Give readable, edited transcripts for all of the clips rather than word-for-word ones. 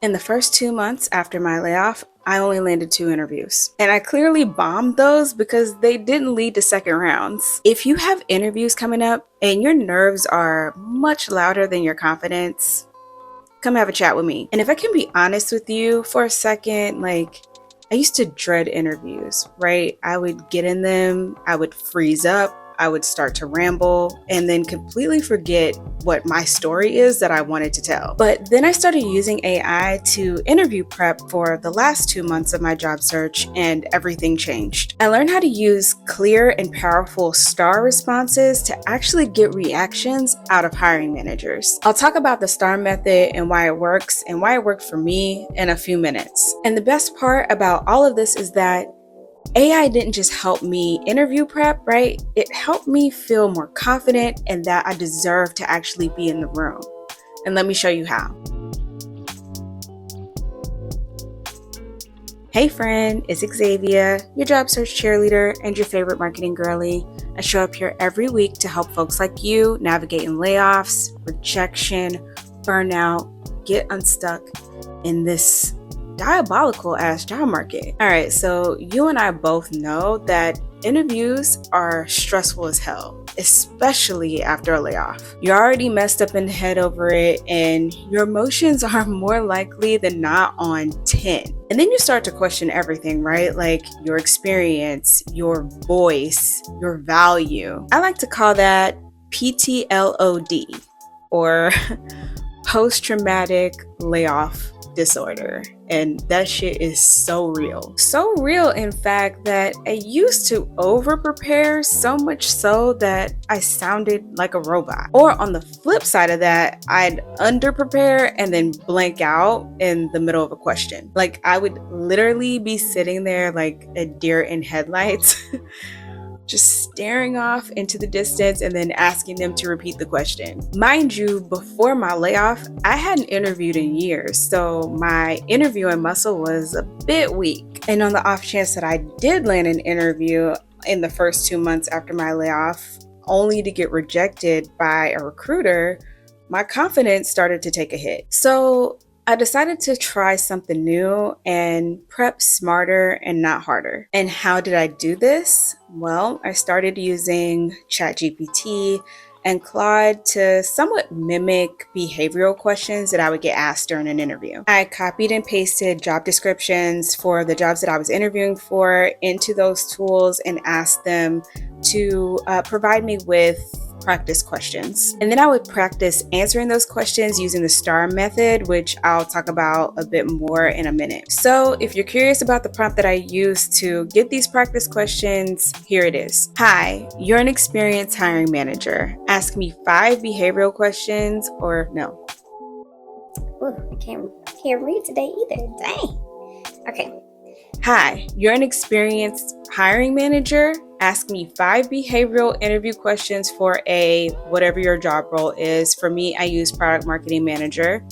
In the first 2 months after my layoff, I only landed 2 interviews. And I clearly bombed those because they didn't lead to second rounds. If you have interviews coming up and your nerves are much louder than your confidence, come have a chat with me. And if I can be honest with you for a second, I used to dread interviews, right? I would get in them, I would freeze up, I would start to ramble, and then completely forget what my story is that I wanted to tell. But then I started using AI to interview prep for the last 2 months of my job search, and everything changed. I learned how to use clear and powerful STAR responses to actually get reactions out of hiring managers. I'll talk about the STAR method and why it works and why it worked for me in a few minutes. And the best part about all of this is that AI didn't just help me interview prep, right? It helped me feel more confident and that I deserve to actually be in the room. And let me show you how. Hey friend, it's Xavier, your job search cheerleader and your favorite marketing girly. I show up here every week to help folks like you navigating layoffs, rejection, burnout, get unstuck in this diabolical ass job market. All right, so you and I both know that interviews are stressful as hell, especially after a layoff. You're already messed up in the head over it, and your emotions are more likely than not on 10. And then you start to question everything, right? Like your experience, your voice, your value. I like to call that PTLOD, or post-traumatic layoff disorder. And that shit is so real. So real, in fact, that I used to over prepare so much so that I sounded like a robot. Or on the flip side of that, I'd under prepare and then blank out in the middle of a question. Like I would literally be sitting there like a deer in headlights. Just staring off into the distance and then asking them to repeat the question. Mind you, before my layoff, I hadn't interviewed in years, so my interviewing muscle was a bit weak. And on the off chance that I did land an interview in the first 2 months after my layoff, only to get rejected by a recruiter, my confidence started to take a hit. So I decided to try something new and prep smarter and not harder. And how did I do this? Well, I started using ChatGPT and Claude to somewhat mimic behavioral questions that I would get asked during an interview. I copied and pasted job descriptions for the jobs that I was interviewing for into those tools and asked them to provide me with practice questions. And then I would practice answering those questions using the STAR method, which I'll talk about a bit more in a minute. So if you're curious about the prompt that I used to get these practice questions, here it is. Hi, you're an experienced hiring manager. Ask me 5 behavioral questions, or no. Ooh, I can't read today either. Dang. Okay. Hi, you're an experienced hiring manager. Ask me 5 behavioral interview questions for a whatever your job role is. For me, I use product marketing manager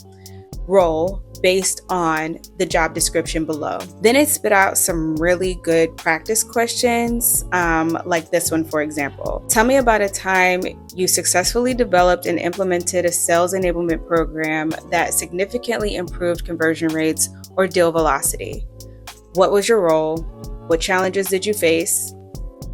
role based on the job description below. Then it spit out some really good practice questions, like this one, for example. Tell me about a time you successfully developed and implemented a sales enablement program that significantly improved conversion rates or deal velocity. What was your role? What challenges did you face?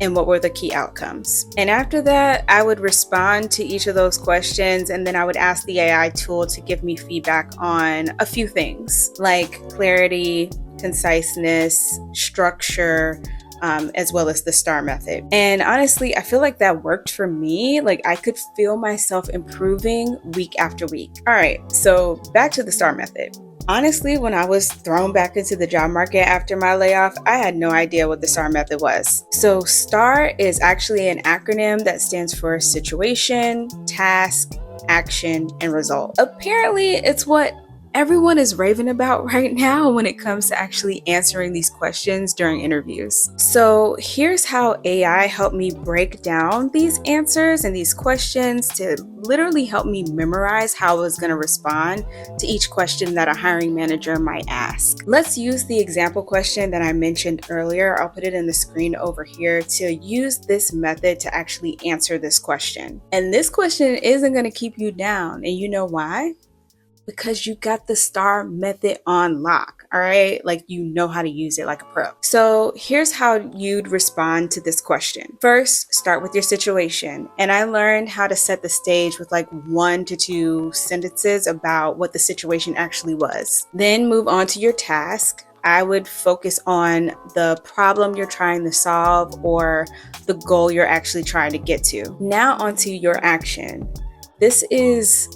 And what were the key outcomes? And after that, I would respond to each of those questions, and then I would ask the AI tool to give me feedback on a few things like clarity, conciseness, structure, as well as the STAR method. And honestly, I feel like that worked for me. Like I could feel myself improving week after week. All right, so back to the STAR method. Honestly, when I was thrown back into the job market after my layoff, I had no idea what the STAR method was. So STAR is actually an acronym that stands for situation, task, action, and result. Apparently, it's what everyone is raving about right now when it comes to actually answering these questions during interviews. So here's how AI helped me break down these answers and these questions to literally help me memorize how I was going to respond to each question that a hiring manager might ask. Let's use the example question that I mentioned earlier. I'll put it in the screen over here to use this method to actually answer this question. And this question isn't going to keep you down. And you know why? Because you got the STAR method on lock, all right? Like you know how to use it like a pro. So here's how you'd respond to this question. First, start with your situation. And I learned how to set the stage with like 1 to 2 sentences about what the situation actually was. Then move on to your task. I would focus on the problem you're trying to solve or the goal you're actually trying to get to. Now onto your action. This is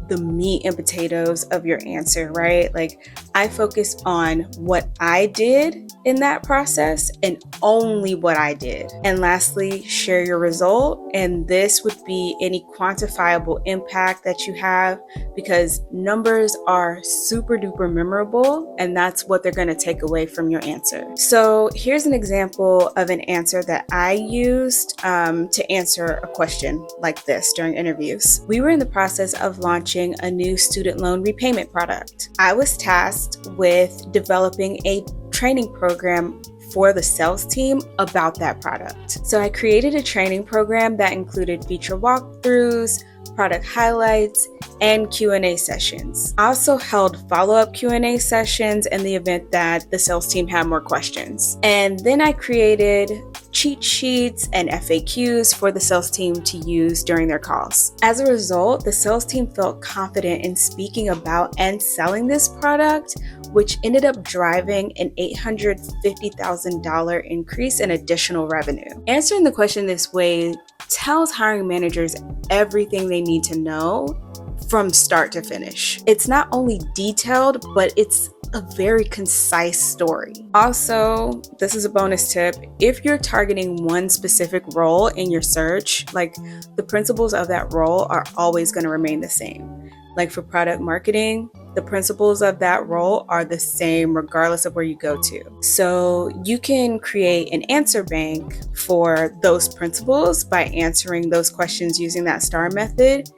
the meat and potatoes of your answer, right? Like I focus on what I did in that process and only what I did. And lastly, share your result. And this would be any quantifiable impact that you have, because numbers are super duper memorable and that's what they're going to take away from your answer. So here's an example of an answer that I used to answer a question like this during interviews. We were in the process of launching a new student loan repayment product. I was tasked with developing a training program for the sales team about that product. So I created a training program that included feature walkthroughs, product highlights, and Q&A sessions. I also held follow-up Q&A sessions in the event that the sales team had more questions. And then I created cheat sheets and FAQs for the sales team to use during their calls. As a result, the sales team felt confident in speaking about and selling this product, which ended up driving an $850,000 increase in additional revenue. Answering the question this way tells hiring managers everything they need to know from start to finish. It's not only detailed, but it's a very concise story. Also, this is a bonus tip. If you're targeting one specific role in your search, like the principles of that role are always going to remain the same. Like for product marketing, the principles of that role are the same regardless of where you go to. So you can create an answer bank for those principles by answering those questions using that STAR method.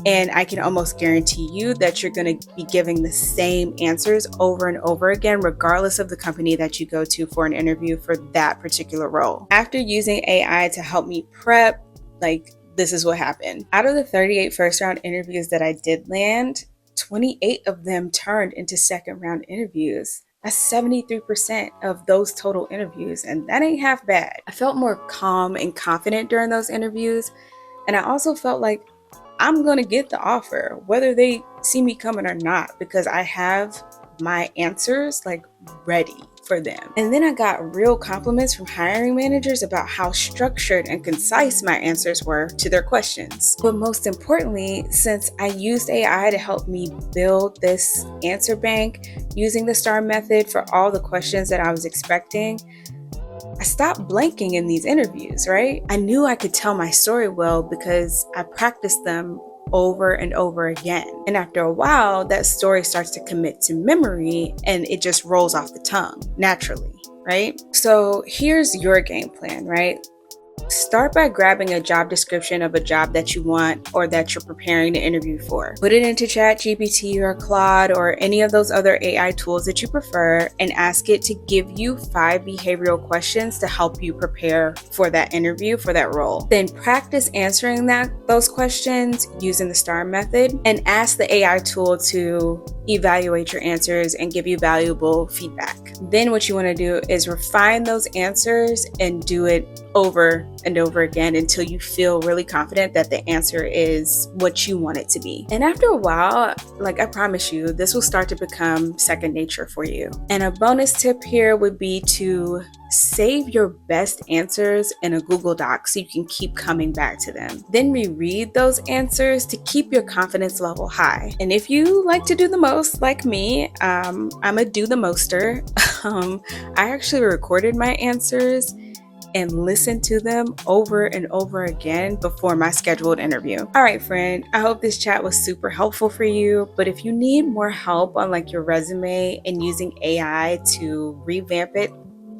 And I can almost guarantee you that you're going to be giving the same answers over and over again, regardless of the company that you go to for an interview for that particular role. After using AI to help me prep, this is what happened. Out of the 38 first round interviews that I did land, 28 of them turned into second round interviews. That's 73% of those total interviews, and that ain't half bad. I felt more calm and confident during those interviews, and I also felt like I'm gonna get the offer, whether they see me coming or not, because I have my answers ready for them. And then I got real compliments from hiring managers about how structured and concise my answers were to their questions. But most importantly, since I used AI to help me build this answer bank using the STAR method for all the questions that I was expecting, I stopped blanking in these interviews, right? I knew I could tell my story well because I practiced them over and over again. And after a while, that story starts to commit to memory and it just rolls off the tongue naturally, right? So here's your game plan, right? Start by grabbing a job description of a job that you want or that you're preparing to interview for. Put it into ChatGPT or Claude or any of those other AI tools that you prefer and ask it to give you 5 behavioral questions to help you prepare for that interview, for that role. Then practice answering those questions using the STAR method and ask the AI tool to evaluate your answers and give you valuable feedback. Then what you want to do is refine those answers and do it over and over again until you feel really confident that the answer is what you want it to be. And after a while, I promise you, this will start to become second nature for you. And a bonus tip here would be to save your best answers in a Google Doc so you can keep coming back to them. Then reread those answers to keep your confidence level high. And if you like to do the most like me, I'm a do the moster. I actually recorded my answers and listen to them over and over again before my scheduled interview. All right, friend, I hope this chat was super helpful for you, but if you need more help on your resume and using AI to revamp it,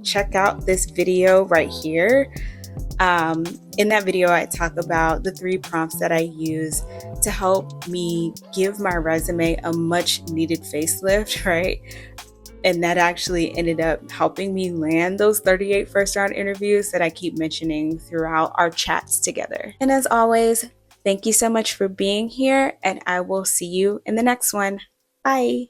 check out this video right here. In that video, I talk about the 3 prompts that I use to help me give my resume a much needed facelift, right? And that actually ended up helping me land those 38 first round interviews that I keep mentioning throughout our chats together. And as always, thank you so much for being here, and I will see you in the next one. Bye.